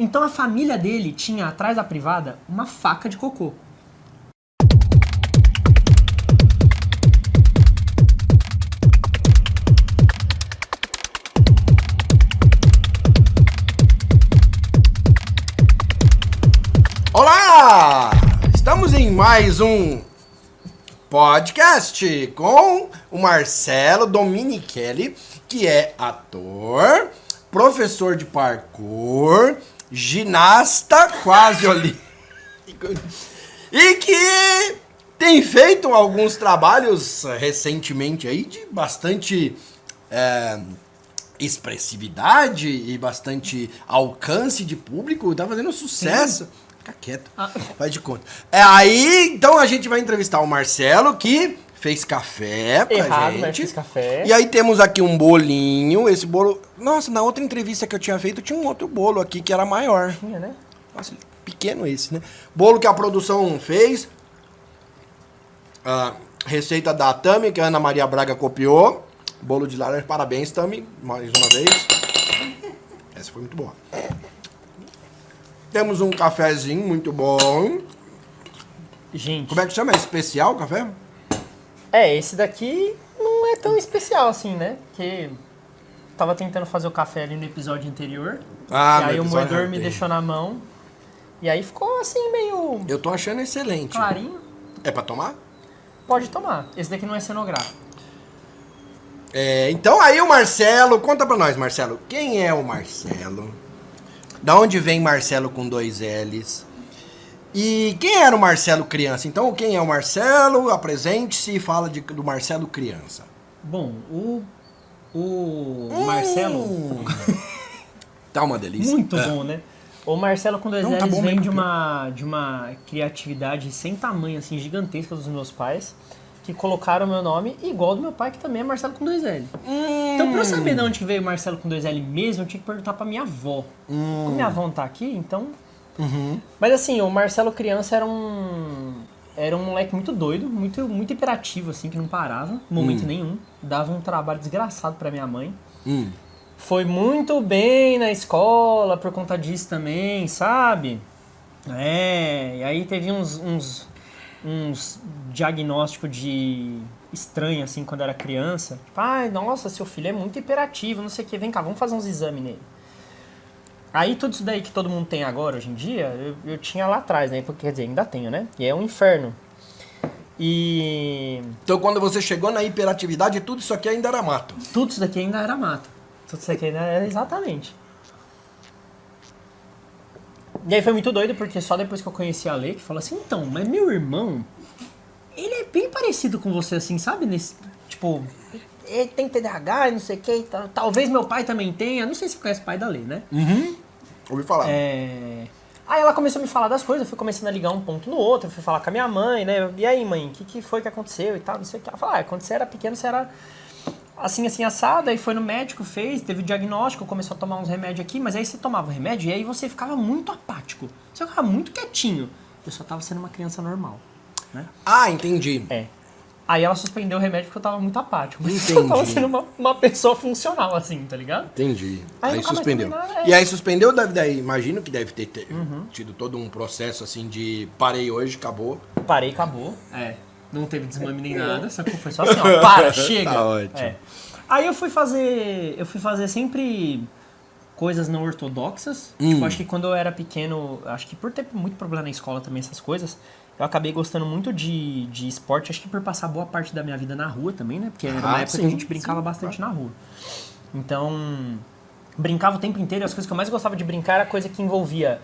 Então a família dele tinha atrás da privada uma faca de cocô. Olá! Estamos em mais um podcast com o Marcelo Dominichelli, que é ator, professor de parkour, ginasta quase olímpico e que tem feito alguns trabalhos recentemente aí de bastante expressividade e bastante alcance de público, tá fazendo sucesso. Sim. Fica quieto, faz de conta. Aí, então a gente vai entrevistar o Marcelo, que fez café pra gente. Mas fez café. E aí temos aqui um bolinho, esse bolo... Nossa, na outra entrevista que eu tinha feito, tinha um outro bolo aqui que era maior. Tinha, né? Nossa, pequeno esse, né? Bolo que a produção fez. A receita da Tami, que a Ana Maria Braga copiou. Bolo de laranja, parabéns, Tami, mais uma vez. Essa foi muito boa. Temos um cafezinho muito bom. Gente. Como é que chama? É especial o café? Esse daqui não é tão especial assim, né? Porque tava tentando fazer o café ali no episódio anterior. E aí o moedor me deixou na mão. E aí ficou assim meio... Eu tô achando excelente. Clarinho. É pra tomar? Pode tomar. Esse daqui não é cenográfico. Então aí o Marcelo... Conta pra nós, Marcelo. Quem é o Marcelo? Da onde vem Marcelo com 2 L's? E quem era o Marcelo criança? Então, quem é o Marcelo? Apresente-se e fala do Marcelo criança. Bom, o Marcelo... Tá uma delícia. Muito bom, né? O Marcelo com 2 L's tá bom vem mesmo, de uma criatividade sem tamanho, assim, gigantesca dos meus pais, que colocaram o meu nome igual do meu pai, que também é Marcelo com 2 L. Então, pra eu saber de onde veio o Marcelo com 2 L mesmo, eu tinha que perguntar pra minha avó. Como minha avó não tá aqui, então... Mas assim, o Marcelo criança era um moleque muito doido, muito hiperativo, assim, que não parava, em momento nenhum. Dava um trabalho desgraçado pra minha mãe. Foi muito bem na escola por conta disso também, sabe? E aí teve uns diagnósticos de estranho, assim, quando era criança. Tipo, nossa, seu filho é muito hiperativo, não sei o que, vem cá, vamos fazer uns exames nele. Aí tudo isso daí que todo mundo tem agora, hoje em dia, eu tinha lá atrás, né? Porque, quer dizer, ainda tenho, né? E é um inferno. Então quando você chegou na hiperatividade, tudo isso aqui ainda era mato. Tudo isso daqui ainda era mato. Tudo isso aqui ainda era exatamente. E aí foi muito doido, porque só depois que eu conheci a Lê, que falou assim, então, mas meu irmão, ele é bem parecido com você, assim, sabe? Tipo, ele tem TDAH e não sei o que, talvez meu pai também tenha, não sei se você conhece o pai da Lê, né? Ouvi falar. Aí ela começou a me falar das coisas, eu fui começando a ligar um ponto no outro, eu fui falar com a minha mãe, né? E aí, mãe, o que foi que aconteceu e tal, não sei o que. Ela falou, quando você era pequeno, você era... assim, assado, aí foi no médico, teve o diagnóstico, começou a tomar uns remédios aqui, mas aí você tomava o remédio e aí você ficava muito apático, você ficava muito quietinho. Eu só tava sendo uma criança normal, né? Entendi. Aí ela suspendeu o remédio porque eu tava muito apático, mas Entendi. eu tava sendo uma pessoa funcional, assim, tá ligado? Entendi. Aí Aí suspendeu. nada, E aí suspendeu, imagino que deve ter tido todo um processo assim de parei hoje, acabou. Parei, acabou. Não teve desmame nem nada, só que foi só assim, ó, para, chega. Tá ótimo. Aí eu fui fazer sempre coisas não ortodoxas. Tipo, acho que quando eu era pequeno, acho que por ter muito problema na escola também, essas coisas, eu acabei gostando muito de esporte, acho que por passar boa parte da minha vida na rua também, né? Porque era uma época que a gente brincava bastante na rua. Então, brincava o tempo inteiro e as coisas que eu mais gostava de brincar era coisa que envolvia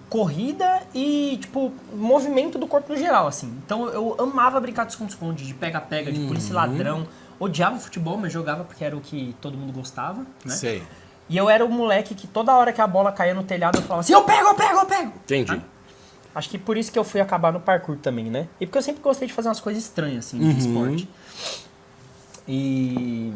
corrida e, tipo, movimento do corpo no geral, assim. Então eu amava brincar de esconde-esconde, de pega-pega, de polícia e ladrão. Odiava futebol, mas jogava porque era o que todo mundo gostava, né? Sei. E eu era o moleque que toda hora que a bola caía no telhado eu falava assim, eu pego! Entendi. Tá? Acho que por isso que eu fui acabar no parkour também, né? E porque eu sempre gostei de fazer umas coisas estranhas, assim, de esporte. E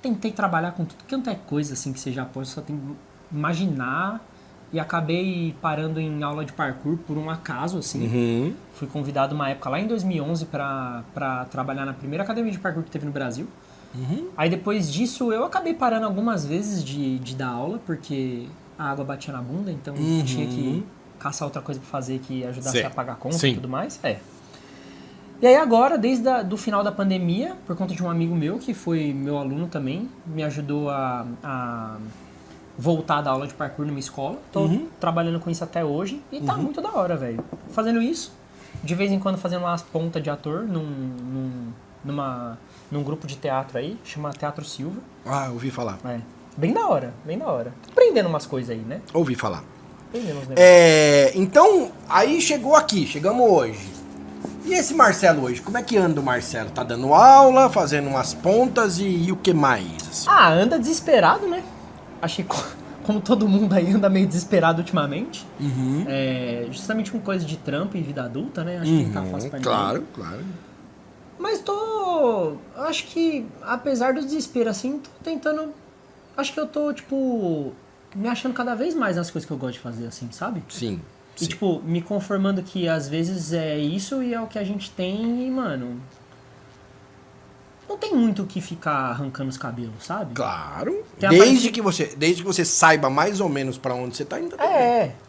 tentei trabalhar com tudo quanto é coisa, assim, que você já pode, só tem que imaginar. E acabei parando em aula de parkour por um acaso, assim. Fui convidado uma época lá em 2011 pra trabalhar na primeira academia de parkour que teve no Brasil. Aí depois disso eu acabei parando algumas vezes de dar aula, porque a água batia na bunda, então tinha que caçar outra coisa pra fazer que ajudasse a pagar a conta e tudo mais. E aí agora, desde do final da pandemia, por conta de um amigo meu, que foi meu aluno também, me ajudou a voltar da aula de parkour numa escola. Tô trabalhando com isso até hoje e tá muito da hora, velho. Fazendo isso, de vez em quando fazendo umas pontas de ator num grupo de teatro aí, chama Teatro Silva. Ah, ouvi falar. Bem da hora, bem da hora. Tô aprendendo umas coisas aí, né? Ouvi falar. Aprendendo uns negócios. Então, aí chegamos hoje. E esse Marcelo hoje, como é que anda o Marcelo? Tá dando aula, fazendo umas pontas e o que mais? Anda desesperado, né? Acho que como todo mundo aí anda meio desesperado ultimamente. Justamente com coisa de trampo e vida adulta, né? Acho que não tá fácil pra ninguém. Claro. Mas acho que, apesar do desespero, assim, tô tentando... Acho que eu tô, tipo, me achando cada vez mais nas coisas que eu gosto de fazer, assim, sabe? Sim. E, tipo, me conformando que às vezes é isso e é o que a gente tem e, mano... Não tem muito o que ficar arrancando os cabelos, sabe? Claro. Desde que você saiba mais ou menos pra onde você tá indo.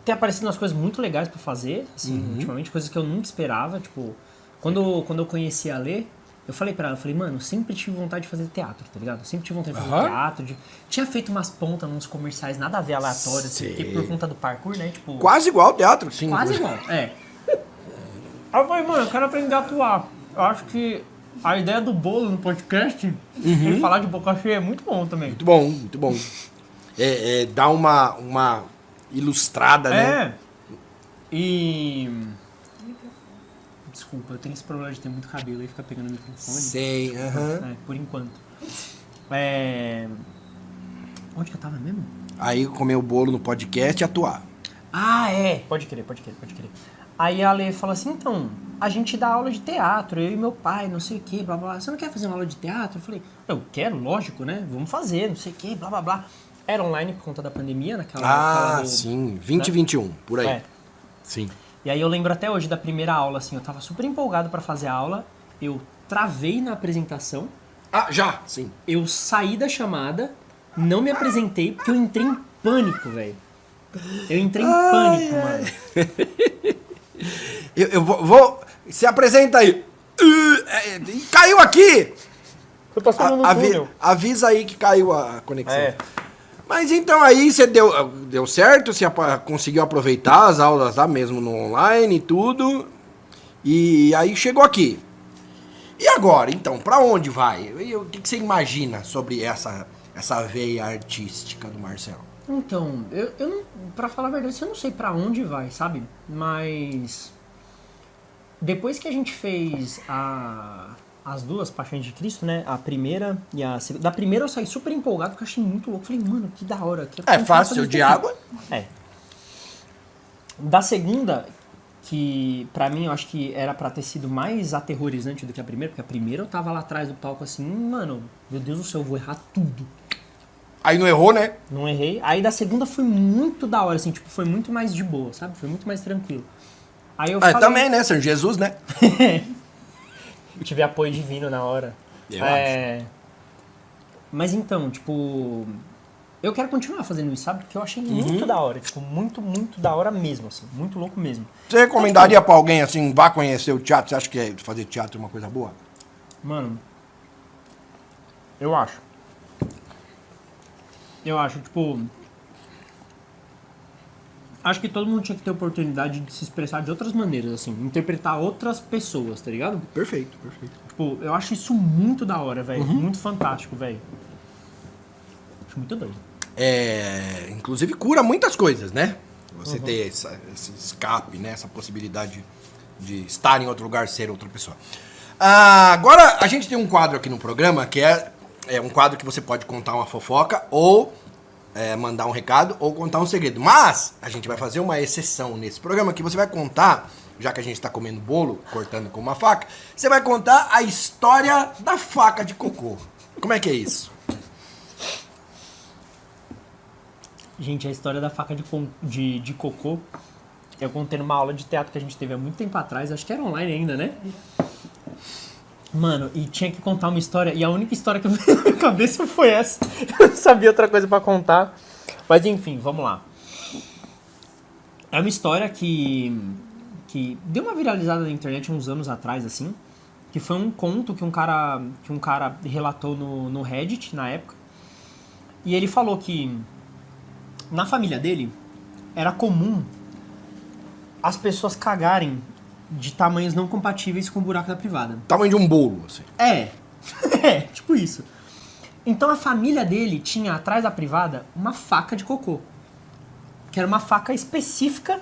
Tem aparecido umas coisas muito legais pra fazer, assim, ultimamente, coisas que eu nunca esperava, tipo... Quando eu conheci a Lê, eu falei pra ela, mano, eu sempre tive vontade de fazer teatro, tá ligado? Eu sempre tive vontade de fazer teatro. Tinha feito umas pontas nos comerciais, nada a ver aleatório, assim, porque por conta do parkour, né? Tipo, quase igual ao teatro, sim. Quase igual, Aí eu falei, mano, eu quero aprender a atuar. Eu acho que a ideia do bolo no podcast e falar de boca cheia é muito bom também. Muito bom. Dá uma ilustrada, né? Desculpa, eu tenho esse problema de ter muito cabelo e ficar pegando o microfone. Sei, por enquanto. Onde que eu tava mesmo? Aí comer o bolo no podcast e atuar. Pode crer. Aí a Lê falou assim, então, a gente dá aula de teatro, eu e meu pai, não sei o que, blá, blá, blá. Você não quer fazer uma aula de teatro? Eu falei, eu quero, lógico, né? Vamos fazer, não sei o que, blá, blá, blá. Era online por conta da pandemia, naquela época. Sim, 2021, né? Por aí. Sim. E aí eu lembro até hoje da primeira aula, assim, eu tava super empolgado pra fazer a aula, eu travei na apresentação. Já? Sim. Eu saí da chamada, não me apresentei, porque eu entrei em pânico, velho. Eu entrei em pânico, mano. Eu vou... Se apresenta aí. Caiu aqui! Tô passando no túnel. Avisa aí que caiu a conexão. Mas então aí você deu certo, você conseguiu aproveitar as aulas lá mesmo no online e tudo. E aí chegou aqui. E agora, então, pra onde vai? O que você imagina sobre essa veia artística do Marcelo? Então, eu não, pra falar a verdade, eu não sei pra onde vai, sabe? Mas depois que a gente fez as duas Paixões de Cristo, né? A primeira e a segunda. Da primeira eu saí super empolgado, porque eu achei muito louco. Falei, mano, que da hora. Fácil de água? Da segunda, que pra mim eu acho que era pra ter sido mais aterrorizante do que a primeira, porque a primeira eu tava lá atrás do palco assim, mano, meu Deus do céu, eu vou errar tudo. Aí não errou, né? Não errei. Aí da segunda foi muito da hora, assim, tipo, foi muito mais de boa, sabe? Foi muito mais tranquilo. Aí eu falei... também, né? São Jesus, né? Tive apoio divino na hora. Eu acho. Mas então, tipo... Eu quero continuar fazendo isso, sabe? Porque eu achei muito da hora. Tipo, muito, muito da hora mesmo, assim. Muito louco mesmo. Você recomendaria pra alguém, assim, vá conhecer o teatro? Você acha que fazer teatro é uma coisa boa? Mano, eu acho. Tipo... Acho que todo mundo tinha que ter oportunidade de se expressar de outras maneiras, assim. Interpretar outras pessoas, tá ligado? Perfeito. Tipo, eu acho isso muito da hora, velho. Muito fantástico, velho. Acho muito doido. Inclusive cura muitas coisas, né? Você ter esse escape, né? Essa possibilidade de estar em outro lugar, ser outra pessoa. Agora, a gente tem um quadro aqui no programa que é um quadro que você pode contar uma fofoca ou mandar um recado ou contar um segredo. Mas a gente vai fazer uma exceção nesse programa que você vai contar, já que a gente está comendo bolo, cortando com uma faca, você vai contar a história da faca de cocô. Como é que é isso? Gente, a história da faca de cocô, eu contei numa aula de teatro que a gente teve há muito tempo atrás, acho que era online ainda, né? Mano, e tinha que contar uma história, e a única história que eu vi na minha cabeça foi essa. Eu não sabia outra coisa pra contar. Mas enfim, vamos lá. É uma história que deu uma viralizada na internet uns anos atrás, assim, que foi um conto que um cara relatou no Reddit, na época. E ele falou que na família dele era comum as pessoas cagarem de tamanhos não compatíveis com o buraco da privada. Tamanho de um bolo, assim. É, tipo isso. Então a família dele tinha atrás da privada uma faca de cocô. Que era uma faca específica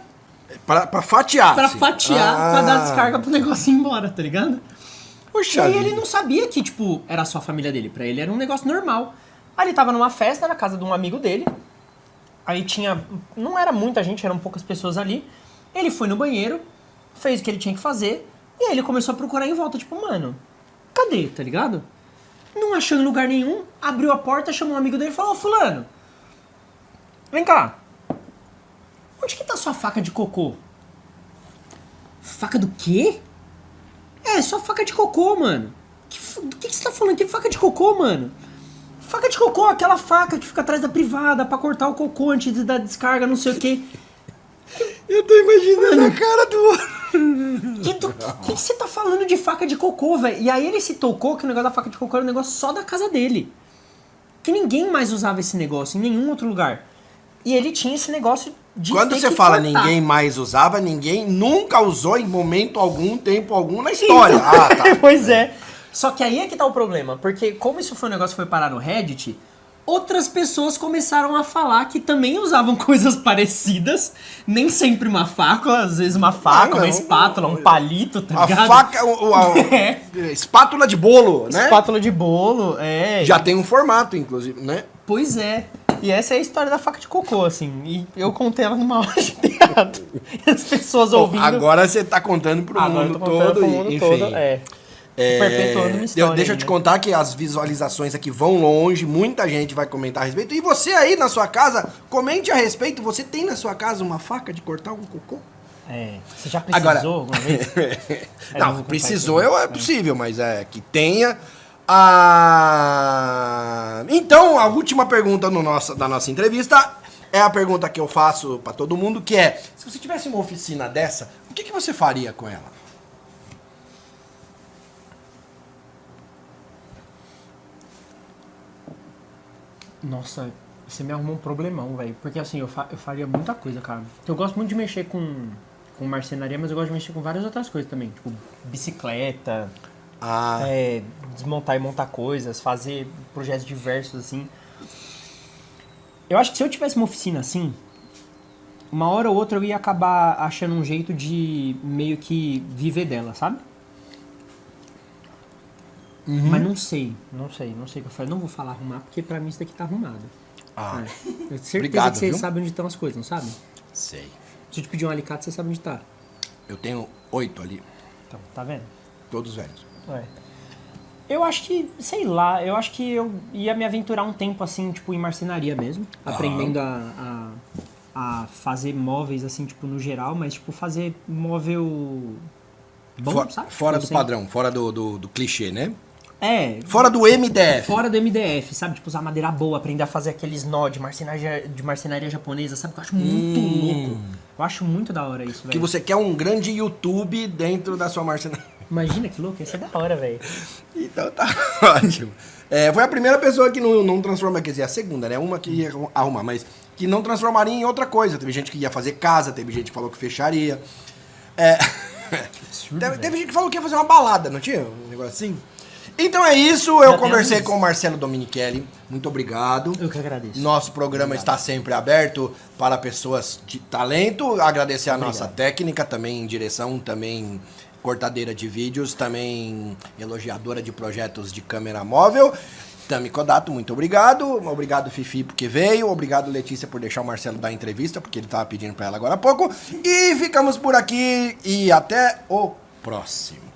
Pra fatiar. pra assim. fatiar, pra dar descarga pro negócio ir embora, tá ligado? E Puxa aí vida. ele não sabia que, tipo, era só a família dele. Pra ele era um negócio normal. Aí ele tava numa festa na casa de um amigo dele. Aí tinha... Não era muita gente, eram poucas pessoas ali. Ele foi no banheiro, fez o que ele tinha que fazer. E aí ele começou a procurar em volta, tipo, mano, cadê, tá ligado? Não achando lugar nenhum, abriu a porta, chamou um amigo dele e falou, ô fulano, vem cá. Onde que tá sua faca de cocô? Faca do quê? É, só faca de cocô, mano. Do que você tá falando? Que faca de cocô, mano? Faca de cocô, aquela faca que fica atrás da privada pra cortar o cocô antes de dar descarga, não sei o quê. Eu tô imaginando a cara do outro. Que você tá falando de faca de cocô, velho? E aí ele se tocou que o negócio da faca de cocô era um negócio só da casa dele. Que ninguém mais usava esse negócio em nenhum outro lugar. E ele tinha esse negócio de Quando ter você que fala cortar. ninguém mais usava, ninguém nunca usou em momento algum, tempo algum na história. Então, Ah, tá. pois é. Só que aí é que tá o problema. Porque como isso foi um negócio que foi parar no Reddit, outras pessoas começaram a falar que também usavam coisas parecidas. Nem sempre uma faca, às vezes uma faca, não. uma espátula, um palito, tá A ligado? faca, É. espátula de bolo, né? Espátula de bolo, é. Já tem um formato, inclusive, né? Pois é. E essa é a história da faca de cocô, assim. E eu contei ela numa aula de teatro. E as pessoas Bom, ouvindo... agora você tá contando pro Agora eu mundo tô contando todo. pro mundo enfim. todo, é. Perpetuando uma história. Deixa eu aí, te né? contar que as visualizações aqui vão longe, muita gente vai comentar a respeito. E você aí na sua casa, comente a respeito. Você tem na sua casa uma faca de cortar um cocô? É. Você já precisou Agora- alguma vez? Não, precisou é possível, mas é que tenha. Então, a última pergunta da nossa entrevista é a pergunta que eu faço pra todo mundo, que é: se você tivesse uma oficina dessa, o que você faria com ela? Nossa, você me arrumou um problemão, velho. Porque assim, eu faria muita coisa, cara. Eu gosto muito de mexer com marcenaria, mas eu gosto de mexer com várias outras coisas também. Tipo, bicicleta, desmontar e montar coisas, fazer projetos diversos, assim. Eu acho que se eu tivesse uma oficina assim, uma hora ou outra eu ia acabar achando um jeito de meio que viver dela, sabe? Mas não sei o que eu falei. Não vou falar arrumar, porque pra mim isso daqui tá arrumado. Ah, Eu tenho certeza Obrigado, que você viu? sabe onde estão as coisas, não sabe? sei. Se eu te pedir um alicate, você sabe onde tá. Eu tenho 8 ali, Então, tá vendo? todos velhos. Eu acho que, sei lá, eu acho que eu ia me aventurar um tempo assim, tipo, em marcenaria mesmo. Aprendendo a fazer móveis, assim, tipo, no geral, mas, tipo, fazer móvel bom, sabe? Fora Tipo, do sem- padrão, fora do clichê, né? É, Fora do MDF. fora do MDF, sabe? Tipo, usar madeira boa, aprender a fazer aqueles nó de marcenaria japonesa, sabe? Que eu acho muito louco. Eu acho muito da hora isso, velho. Que você quer um grande YouTube dentro da sua marcenaria. Imagina que louco, ia ser da hora, velho. Então tá ótimo. Foi a primeira pessoa que não transforma, quer dizer, a segunda, né? Uma que ia arrumar, mas que não transformaria em outra coisa. Teve gente que ia fazer casa, teve gente que falou que fecharia. Teve gente que falou que ia fazer uma balada, não tinha? Um negócio assim? Então é isso, eu Já tem conversei aviso. com o Marcelo Dominichelli. Muito obrigado. Eu que agradeço. Nosso programa está sempre aberto para pessoas de talento. Agradecer a nossa técnica, também em direção, também cortadeira de vídeos, também elogiadora de projetos de câmera móvel. Tami Kodato, muito obrigado. Obrigado, Fifi, porque veio. Obrigado, Letícia, por deixar o Marcelo dar a entrevista, porque ele estava pedindo para ela agora há pouco. E ficamos por aqui e até o próximo.